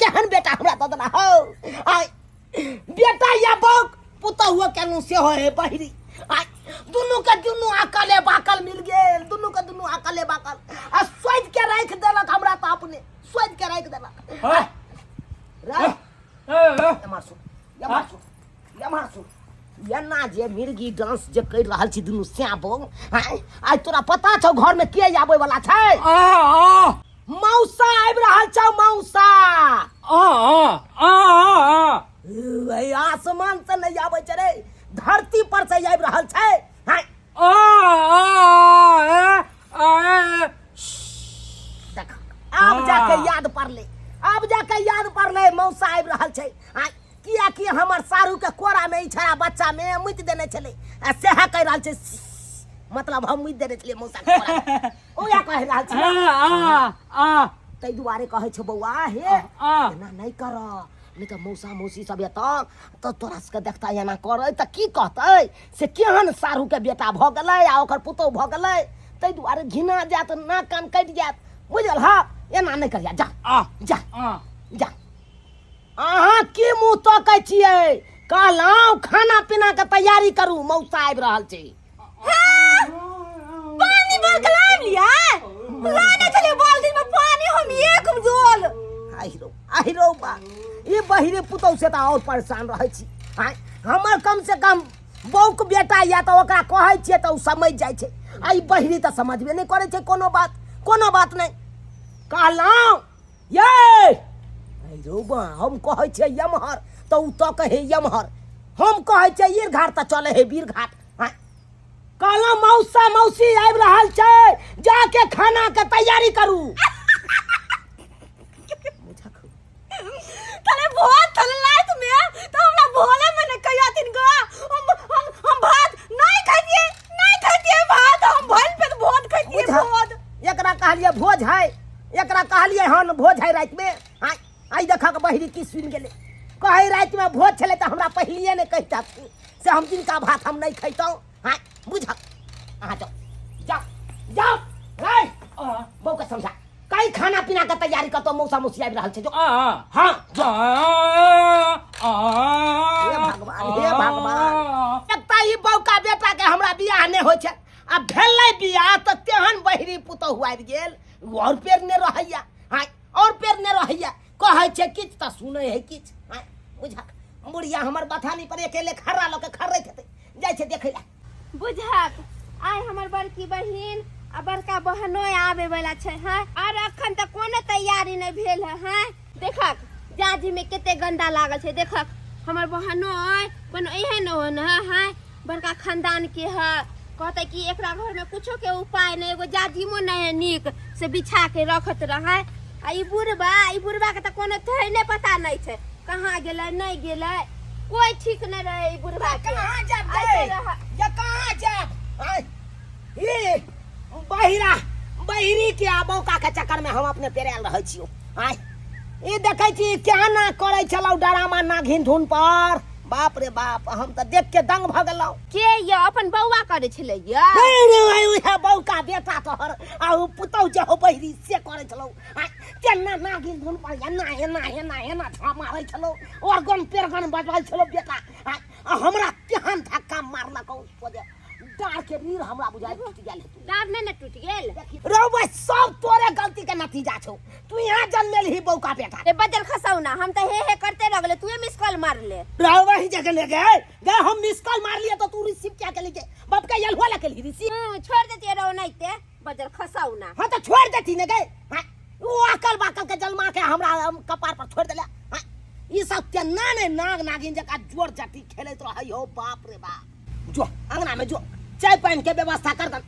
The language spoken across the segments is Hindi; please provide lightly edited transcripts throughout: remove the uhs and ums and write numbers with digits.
केहन बेटा हमरा दऽ देना हौ आइ बेटा या बौक पुतौ हुआ केनु से है बहिरी आइ दुनू के दुनू अकले बाकल मिल गेल दुनू के दुनू अकले बाकल आ सोच के राख देलक हमरा त अपने सोच के राख देलक मारसु एना जे मिर्गी डांस जे कर रहल छी दुनू श्याबो आइ तोरा पता छौ घर में के आबै वाला छै मौसा आबि रहल छौ मौसा आसमान से नहीं आबै छै रे धरती पर से आबि रहल छै देख आब जाके याद पड़ले मौसा आबि रहल छै किया कि हमर सारू के कोरा में इछरा बच्चा में मुइत देने छले सेह कह रहल छै मतलब हम मुइत देने छले मौसा के कोरा ओया कह रहल छै तै दुआरे कहै छै बौआ हे एना नहीं कर नहीं तो मौसा मौसी सब एतऽ तो तोरा सबके देखता एना करे त की कहतै से केहन सारू के बेटा भ गेलै आ ओकर पुतौ भ गेलै तै दुआरे घिना जात नाक कान कटि जात बुझल हा एना नहीं करिया जा जा जा अहाँ की मुँह तकै छियै कहलौं खाना पीना के तैयारी करू मौसा आबि रहल छै पानी बरकला लिया लाने चले बाल्टी में पानी हम एक जोल आहिरो बा ये बहिरे पुतौ से त और परेशान रहै छी हमर कम से कम बौक बेटा या त ओकरा कहै छियै त उ समझ जाइ छै आई बहिरी त समझबे नहीं करै छै कोनो बात नहीं कहलौं ये रौबा हम कहै छै यमहर तो उ तो कहे यमहर हम कहै छै ईर घाट त चले है वीर घाट कहला मौसा मौसी आबि रहल छै जाके खाना के तैयारी करू तले बहुत तले लाइट में तो हमरा भोले में ने कहिया दिन गो हम भात नहीं खाइए भात हम भइल पे बहुत खाइए बहुत एकरा कहलिए भोज है एकरा कहलिए हन भोज है रात में आई देखा के बहिरी की सुन गेले कहे रात में भोज छले त हमरा पहलिए ने कहता से हम जिनका भात हम नहीं खैतौ बुझ आ जाओ रे बौ के समझा कई खाना पीना के तैयारी करतो मौसा मौसी आबि रहल छै जो हां हे भगवान एकता ई बौ का बेटा के हमरा बियाह ने होय छै आ भेलै बियाह त तेहन बहिरी पुतौ आबि गेल और पेर ने रहैया और पेर ने रहैया कहै छै किछ त सुनै है किछ बुझा मुड़िया हमर बथानी पर अकेले खर्रा ल के खर्रैत हेतै जाय छै देखै ला बुझाक आइ हमर बड़की बहिन आ बड़का बहनो आबे वाला छै और अखन तक कोनो तैयारी नहीं भेल है देखक जाजी में केते गंदा लागल छै देखक हमर बहनो कोनो एहन न है बड़का खानदान के है कहते कि एकरा घर में कुछो के उपाय नहीं एगो जाजीमो नहीं नीक से बिछा के रखत रहे आ ई बुढ़बा के त कोनो थै ने पता नहीं छै कहां गेलै नहीं गेलै कोई ठीक न रहे ई बुढ़बा के कहां जाब ये कहां जाब ये बहिरी के बौका के चक्कर में हम अपने पेरेल रहै छियो ये देखै छी केना करै छलौ डरामा नागिन धुन पर बाप रे बाप हम त देख के दंग भ गेलौ के ये अपन बौआ करे छले ये नहीं उहे बौका बेटा तोहर आ पुतौ जे हो बहिरी से करे छलौ केना नागिन धुन पर एना छा मारै छलौ और गन पेरगन बजबै छलौ बेटा हमरा केहन धक्का मारलकौ सोजे डार के नीर हमरा बुझाइ टूट गेल डार ने टूट गेल रो बस सब तोरे गलती के नतीजा छौ तू यहां जन्मेल ही बौका बेटा ए बदल खसाउ ना हम त हे करते लगले तू मिस कॉल मार ले रो वही जगह ले गए हम मिस कॉल मार लिए तो तू रिसीव क्या के लिए बाप का यल होला के लिए रिसीव छोड़ देती रो नहीं ते बदल खसाउ ना हां तो छोड़ देती ने गए वो अकल बाकल के जलमा के हमरा कपार पर छोड़ देला ई सब के नाग नागिन जका जोर जाति खेलत रहै हो बाप रे बाप जो अंगना में जो चाय पानी के व्यवस्था कर दन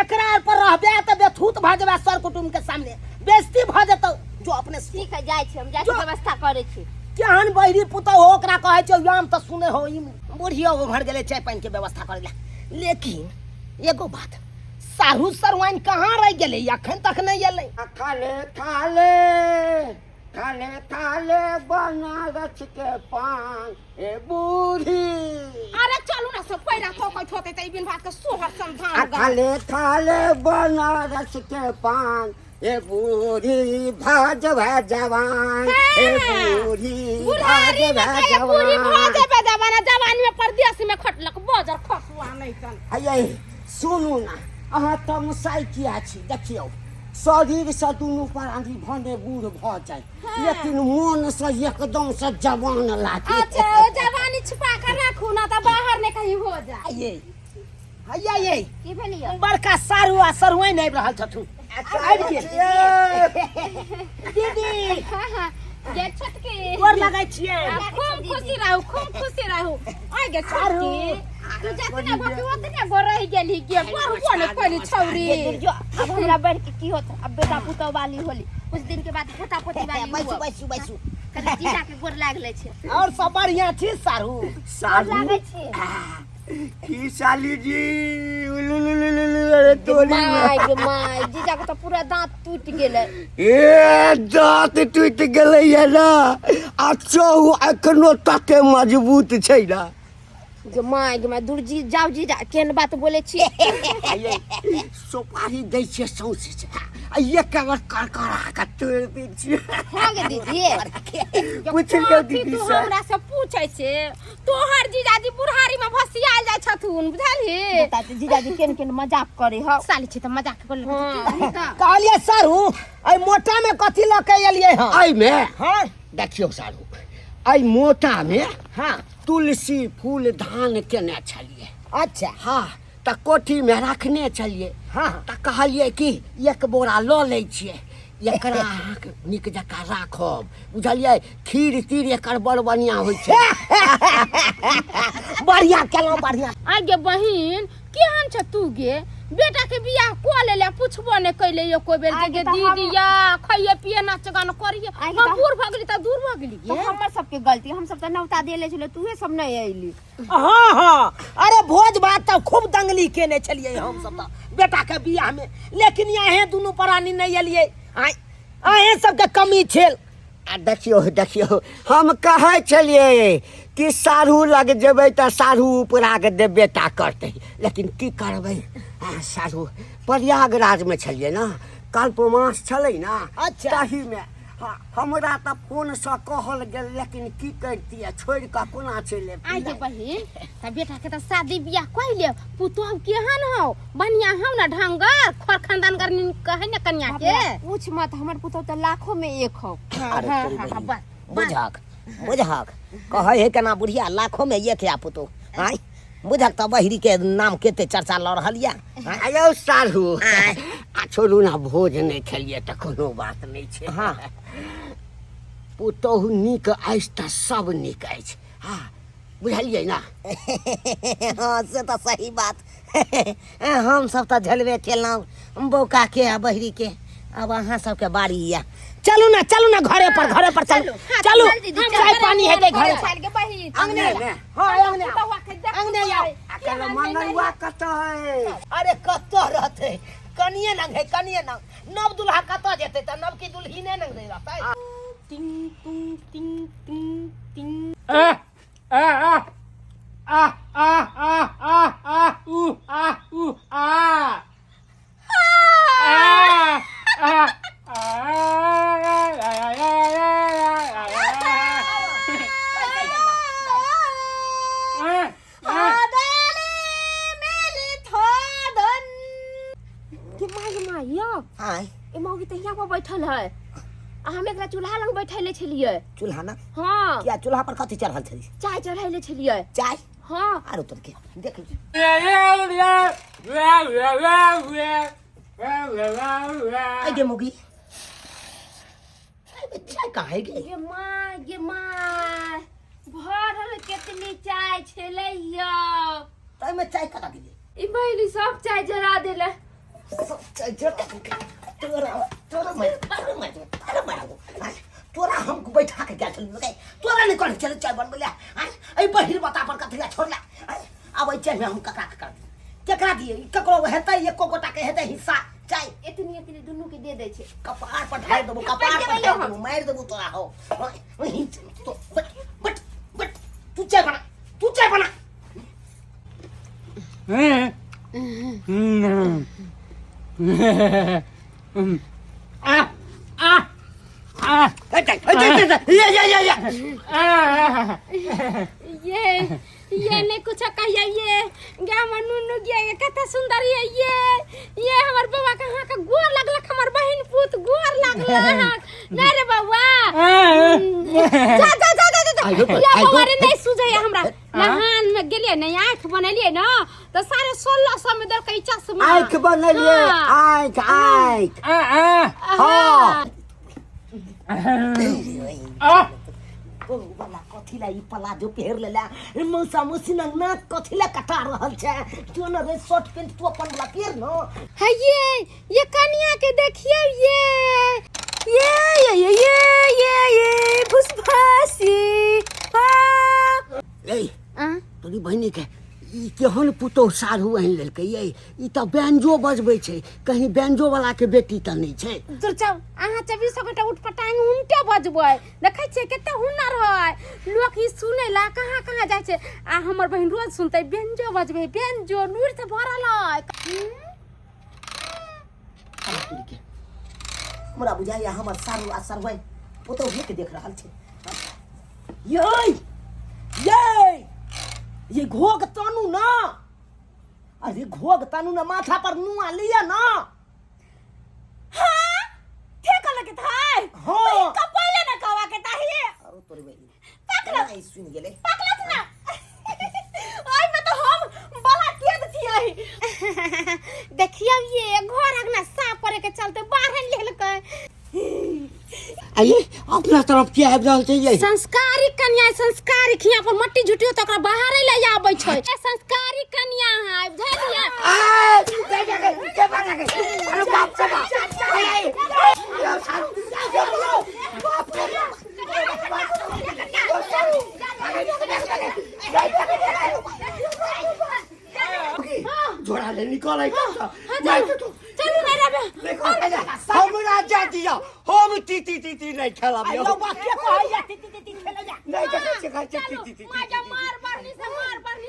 एकरा पर रहबे त बेथूत भ जेबे सर कुटुंब के सामने बेइज्जती भ जेतौ जो अपने ठीक है जाइ छी हम जाइ छी जो। व्यवस्था करै छी केहन बहिरी पुतौ हो ओकरा कहै छै याम त सुने हो ई बुढ़िया उभर गेले चाय पानी के व्यवस्था करे ला लेकिन एगो बात साहू सरवाइन कहाँ रह गेले अखन तक नहीं एले थाले थाले थाले थाले बनारस के पान ए बूढ़ी अरे चलू ना सब पैरा ठोकै ठोकै त बिन भात के सोहर संधान थाले थाले बनारस के पान ए बूढ़ी भाज जवान ए बूढ़ी भाज पूरी जवान भाजे पे जवाना जवानी में परदेश में खटलक बाजार खसुआ नहीं तन अये सुनू ना अहाँ तमसाई किया छी देखियौ शरीर से दुनू प्राणी भने बूढ़ भ जाए लेकिन मन से एकदम से जवान लागे अच्छा ओ जवानी छुपा कर रखू ना त बाहर ने कहीं हो जा ये हैया ये की भेलियै बड़का सारू आ सरवाइन आबि रहल छथुन आबि गेल दीदी हां हां ये छटकी गोर लगै छियै खूब खुशी रहू आ गे छटकी तू जतना भकी ओतने गो रह गेली गे बड़ कोन कोली छौरी जो अब हमरा बढ़ के की होत अब बेटा पुतौ वाली होली कुछ दिन के बाद पोता पोती वाली बैसू हुआ बैसू बैसू कनी जीजा के गोर लाग ले छै और सब बढ़िया छी सारू गोर लागै छी की साली जी अरे तोरी माय जीजा के तो पूरा दांत टूट गेलै ए दांत टूट गेलै है ना आ चौ एखनो तते मजबूत छै ना गे माय दुर्जी जाऊ जीजा केन बात बोले छी सुपारी दै छियै सौंसे छै आ एक बार करकरा के तोड़ दै छियै हां गे दीदी पूछ लियौ दीदी तू से हमरा से पूछै छे तोहर जीजाजी बुढ़ारी में भसियाल जाय छथुन बुझलही बता जीजाजी केन मजाक करे हो साली छी त मजाक कर ले कहलिए सारू आई मोटा में कथी ल के एलिए हां आई में हां देखियौ सारू आई मोटा में हां तुलसी फूल धान केने छलिए अच्छा हाँ त कोठी में रखने छलिए हां त कहलिए कि एक बोरा ल लै छियै एकरा अहाँके नीक जकाँ राखब बुझलिए खीर तीर एकर बड़ बढ़िया होइ छै बढ़िया केलौ बढ़िया आ गे बहिन केहन छ तू गे बेटा के बियाह को लेले पूछबो ने कैले एको बेर आइ जे गे तऽ दीदी या खइए पिए नाच गाना करिए आइ गे हम तऽ- बूढ़ भ गेली त दूर भ गेली तो गे हमर सबके गलती हम सब त नौता देले छले तूहे सब नहीं आइली हाँ हाँ अरे भोज भात तो खूब दंगली केने छलिए हम सब तो बेटा के बियाह में लेकिन यहाँ दुनू प्राणी नहीं एलिए अहे सबके कमी छेल आ देखियो देखियो हम कहै छलिए कि साढ़ू लग जेबै त साढ़ू उपरा के देबे ता करतै लेकिन की करबै साढ़ू प्रयागराज में छलिए ना कल्पमास छलै ना अच्छा। ताही में हमरा त फोन से कहल गेल लेकिन की करतिए छोड़ के कोना चले आ गे बहिन त बेटा के त शादी बियाह कइले पुतोह केहन हो बढ़िया हो ना ढंगर खर खानदान करनी कहे न कन्या के पूछ मत हमर पुतौ त लाखों में एक हो अरे हाँ, तेरी हाँ, बहिन। बस, बुझक बुझक कहे है केना बुढ़िया लाखों में ये थे पुतो आई बुझक त बहिरी के नाम केते चर्चा ल रहल या आयो साढ़ू आ छोड़ू ना भोज नहीं खेलिए त कोनो बात नहीं छै हाँ। पुतोहु नीक अछि त सब नीक अछि हाँ बुझलिए ना हाँ से तो सही बात हम सब तो झलवे केलौं बौका के आ बहिरी के अब अहाँ सबके बारी या चलू ना घरे पर चलू चलू चाय पानी है के घरे पर गे बहिन अंगने अंगने। हाँ अंगने पुतोह के देख अंगने आओ अकल मंगलवा कतऽ है अरे कत्तो रहते कनिए नंग है कनिए नंग नव दुल्हा कत्तो जेते त नव की दुल्हीने नंग रह रहतै टिंग टिंग टिंग टिंग टिंग हां ए मौगी त यहाँ पर बैठल है आ हम एकरा चूल्हा लग बैठैले छलिए चूल्हा ना हाँ क्या चूल्हा पर कथी चढ़ल छली चाय चढ़ैले छलिए चाय हाँ आरो तोर के देख आई गे मुगी चाय कहाँ है गे गे माय भरल केतली चाय छलै यो तै में चाय कटा दिए ई भइली सब चाय जरा देले सब चाय जर तोरा मैं अरे बाबू तोरा हमको बैठा के क्या चल तोरा नहीं कर चल चाय बन लिया ए बहिर बता पर कथिया छोड़ ला अब चाय में हम ककरा कर दी केकरा दिए ककरो हेतै एको गोटा के हेतै हिस्सा चाय इतनी दुनू के दे दे छे कपार पर ढाल देबो कपार पर ढाल देबो मार देबो तोरा हो वही तो बट तू चाय बना ये नहीं कुछ कहिए ये गाँव नुनू गया ये कथा सुंदर है ये हमार बाबा कहाँ का गोर लगलक हमार बहन पूत गोर लगलक नहीं रे बाबा जा या बाबा रे नहीं सुझे हमरा नहान में गेलिए नहीं आंख बनलिए ना तो सारे 1600 में दर के चश्मा आंख बनलिए आंख हाँ वाला कथिला ई पला जो पहर लेला मौसा मौसी ना कथिला कटा रहल छे तू न रे शर्ट पैंट तू अपन वाला पहर न है ये कन्या के देखिए ये फुसफासी ए तोरी बहनी के ई केहन पुतोह साढ़ू आनि लेलकै ये ई त बैंजो बजबै छै कहीं बैंजो वाला के बेटी त नहीं छै दूर जाओ अहाँ 24 घंटा उठ पटांग उनटे बजबै देखै छियै कते हुनर है लोग ई सुनै ला कहाँ जाइ छै आ हमर बहिन रोज सुनतै बैंजो बजबै बैंजो नूर से भरल है हमरा बुझाइया हमर सारू आ सरवै पुतोह के देख रहल छै ये घोग तानू ना अरे घोग तानू ना माथा पर नुआ लिया ना हां ठेका लगे थाय हां का पहले ना कहवा के ताही अरे तोरे बहिनी पकड़ा नहीं सुन गेले पकड़ा ना ओय में तो हम बला तेज थियै देखियो ये घर अगना साफ करे के चलते बाहर लेलकै आइए अपना तरफ के आबि रहल छै ये संस्कारी कन्या संस्कारी खिया पर मट्टी झुटियो त ओकरा बाहर ले आबै छै संस्कारी कन्या है धैर्य अरे बाप रे जोड़ा ले निकल आई चलू ना रे हमरा जा दिया हम ती नहीं खेलब लो बाकी कहैया ती खेले जा नहीं जगह ती माजा मार बरनी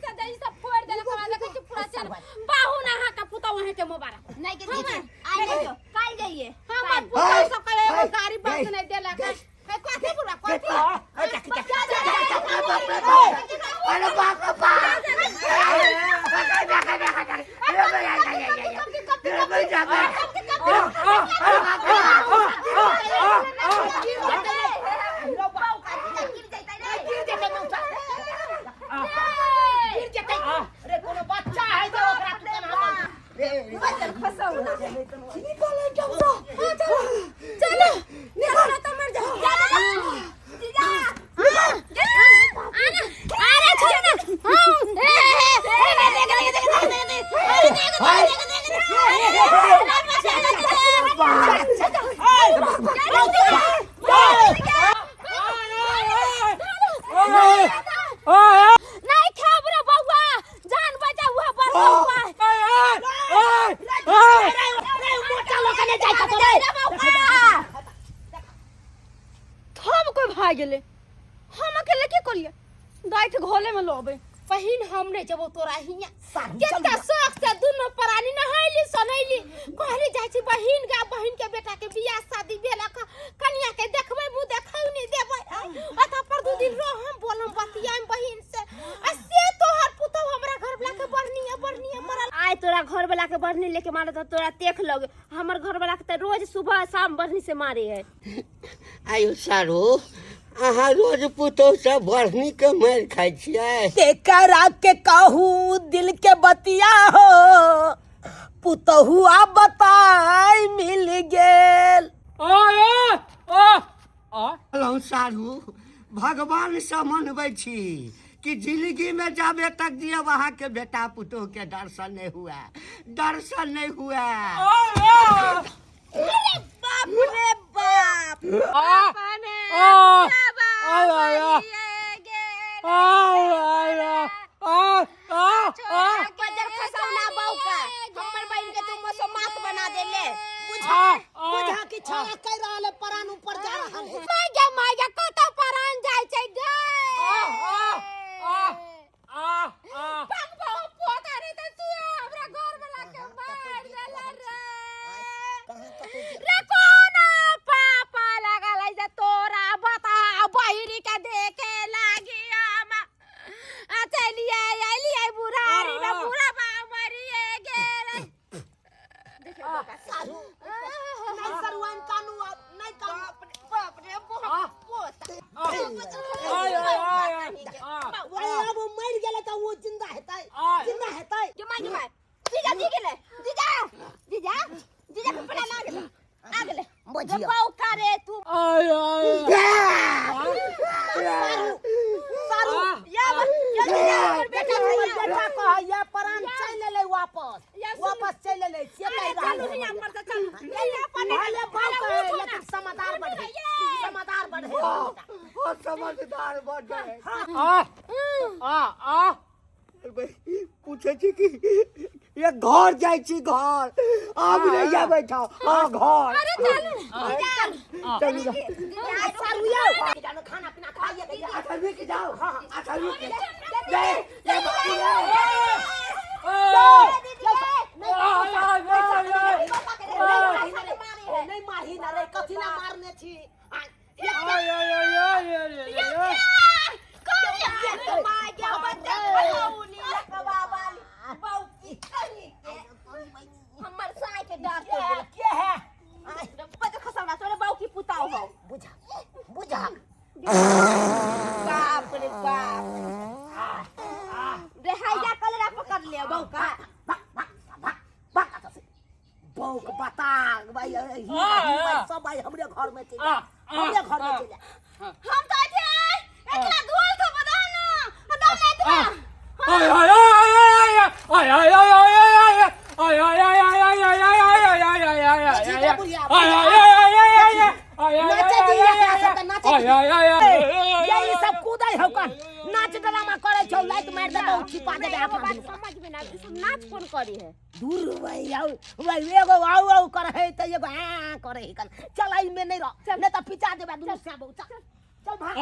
से दई सब फोड़ देले करा देखे कि पूरा चल बाहु ना हा का पुता वहे के मुबारक नहीं के दीजिए आई गयो काल जाइए हमर पुता सब के एगो गाड़ी बात नहीं देला का कथि पूरा कथि अरे बाप अरे कोनो बच्चा है जो ओकरा तू कना चलो निकल त मर जा जीजा अरे छोड़ नहीं खबरे बउआ जान बचा हुआ पर बउआ मोटा लोग ने जाय त थम कोई भाग गेले हम अकेले की करिए दाइठ घोले में लोबे पहिन हमरे जब तोरा हिया केतना शौक से दुनो प्राणी नहैली सनैली कहली जाइ छी बहिन के बेटा के बियाह शादी भेला कन्या के देखबै मु देखौनी देबै अथा पर दू दिन रो हम बोलम बतियाम बहिन से तोहर पुतौ हमरा घर वाला के बढ़निया मरल आय तोरा घर वाला के बढ़नी लेके मारे तो तोरा देख लोगे हमर घर वाला के रोज सुबह शाम बढ़नी से मारे है आयो सारो अहाँ रोज पुतोह से बढ़नी के मार खाइ छियै केकरा के कहू दिल के बतिया हो पुतहुआ बताई मिल गेल हेलो सारू भगवान से मनबै छी कि जिंदगी में जाबे तक दिया वहाँ के बेटा पुतोह के दर्शन नहीं हुआ अरे बाप रे बाप आ अपने आ बाप आ ये गेल बजर खसौना बहू का हमर बहन के तुम मसो मात बना देले बुझा कि छाया कह रहल है परान ऊपर जा रहल है माया कत परान जाय छै गे पग बहु पोता रे त तू हमरा घर वाला के मार देला रे कोना पापा लगल है जे तोरा बता बहिरी के देखे लागी हम चलिए आइलिए बुढ़ारी में बुढ़ा बा मरिए गेल सारू नहीं सरुआन कानू नहीं कानू बाप रे पोता वही अब वो मर गेले त वो जिंदा हेतै जमाई जीजा जी गेले जीजा के पड़ा लागले आ गेले बुझिया बाऊ करे तू सारू हमर बेटा बेटा कह ये परान चल ले वापस चल ले से कह चलू रहल नहीं है हमर त चल ये अपन भले बाप कहे लेकिन समझदार बढ़े ओ समझदार बन गए पूछे छी कि ये घर जाय छी घर आब नहीं जा बैठा हां घर अरे चलू सारू यो खाना पीना खाइए के अच्छा रुक जाओ अच्छा रुक ले नहीं मारही ना रे कथी ना मारने छी हमर साय के डांट के है बजर खसौना तोरे बाऊ की पुताओ हो बुझा बाप रे बाप रे हैया कलरा पकड़ ले बाऊ का बौक बता भाई सब भाई हमरे घर में चले हम तो थे एकला धोल तो बदाना हटा ले इतना यही सब कूदै हो कर नाच ड्रामा करे छौ लाइट मार दे तो छिपा दे अपना समझ में ना नाच कौन करी है दूर भाई भाई एगो आउ करे है त एगो हां करे है कन चल आई में नहीं रह नहीं त पिचा देबा दूर से बहु चल भाग